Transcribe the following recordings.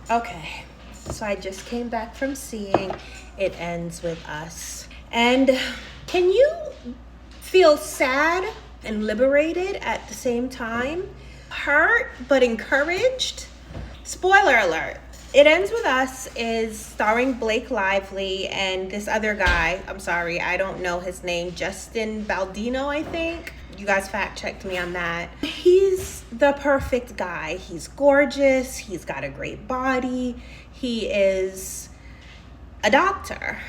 Okay, so I just came back from seeing It Ends With Us. And can you feel sad and liberated at the same time? Hurt, but encouraged? Spoiler alert. It Ends With Us is starring Blake Lively and this other guy. I'm sorry, I don't know his name. Justin Baldino, I think. You guys fact checked me on that. He's the perfect guy. He's gorgeous. He's got a great body. He is a doctor,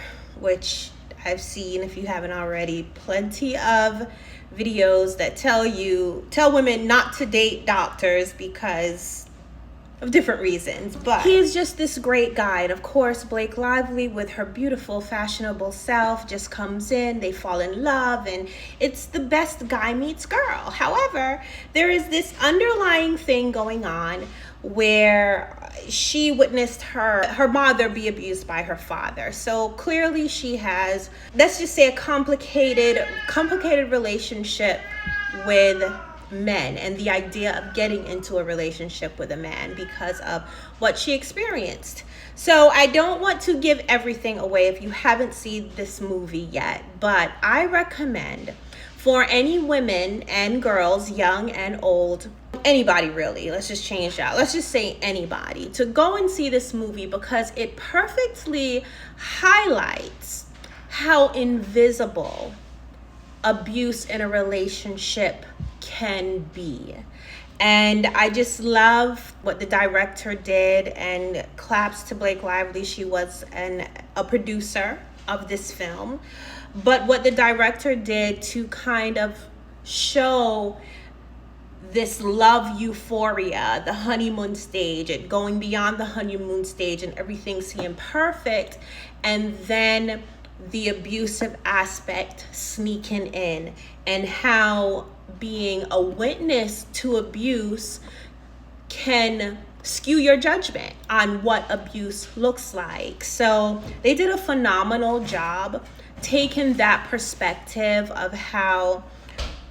which I've seen, if you haven't already, plenty of videos that tell women not to date doctors because of different reasons, but he is just this great guy. And of course, Blake Lively, with her beautiful, fashionable self, just comes in, they fall in love, and it's the best guy meets girl. However, there is this underlying thing going on where she witnessed her mother be abused by her father. So clearly she has, let's just say, a complicated relationship with men and the idea of getting into a relationship with a man because of what she experienced. So I don't want to give everything away if you haven't seen this movie yet, but I recommend for any women and girls, young and old, anybody really, let's just change that. Let's just say anybody, to go and see this movie because it perfectly highlights how invisible abuse in a relationship can be. And I just love what the director did, and claps to Blake Lively. She was a producer of this film. But what the director did to kind of show this love euphoria, the honeymoon stage, it going beyond the honeymoon stage and everything seeming perfect, and then the abusive aspect sneaking in, and how being a witness to abuse can skew your judgment on what abuse looks like. So they did a phenomenal job taking that perspective of how,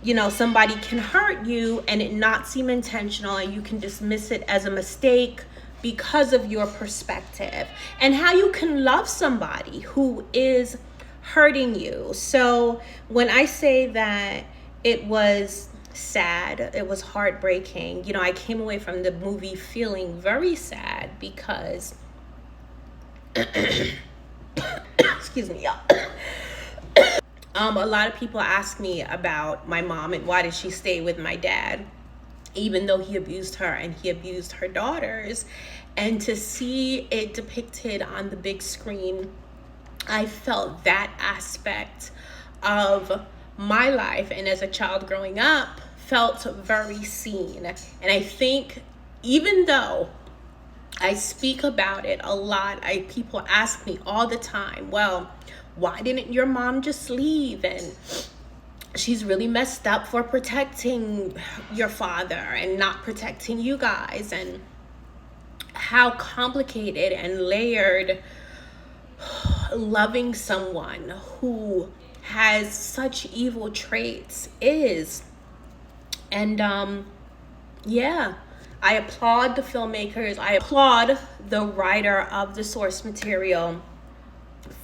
you know, somebody can hurt you and it not seem intentional, and you can dismiss it as a mistake because of your perspective, and how you can love somebody who is hurting you. So when I say that it was sad, it was heartbreaking, you know, I came away from the movie feeling very sad because excuse me, y'all. A lot of people ask me about my mom and why did she stay with my dad even though he abused her and he abused her daughters. And to see it depicted on the big screen, I felt that aspect of my life, and as a child growing up, felt very seen. And I think even though I speak about it a lot, people ask me all the time, well, why didn't your mom just leave? And she's really messed up for protecting your father and not protecting you guys. And how complicated and layered loving someone who has such evil traits is. And yeah, I applaud the filmmakers. I applaud the writer of the source material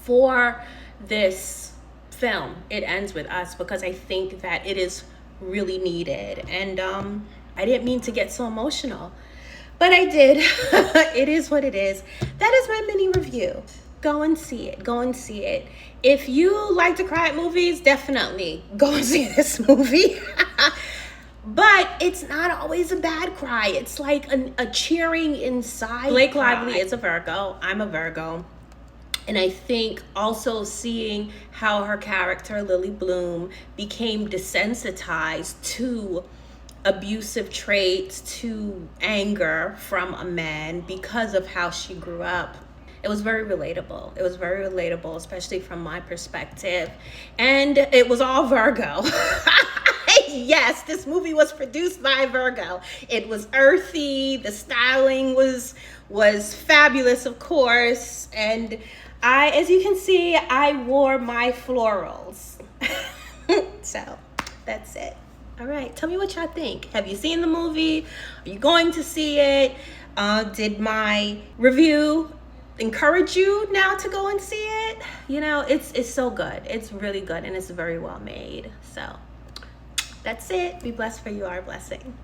for this film, It Ends With Us, because I think that it is really needed. And I didn't mean to get so emotional, but I did. It is what it is. That is my mini review. Go and see it. Go and see it. If you like to cry at movies, definitely go and see this movie. But it's not always a bad cry. It's like a cheering inside. Blake Lively is a Virgo. I'm a Virgo. And I think also seeing how her character, Lily Bloom, became desensitized to abusive traits, to anger from a man because of how she grew up. It was very relatable. It was very relatable, especially from my perspective. And it was all Virgo. Yes, this movie was produced by Virgo. It was earthy. The styling was fabulous, of course. And as you can see, I wore my florals. So that's it. All right, tell me what y'all think. Have you seen the movie? Are you going to see it? Did my review encourage you now to go and see it? You know, it's so good. It's really good, and it's very well made. So that's it. Be blessed, for you are a blessing.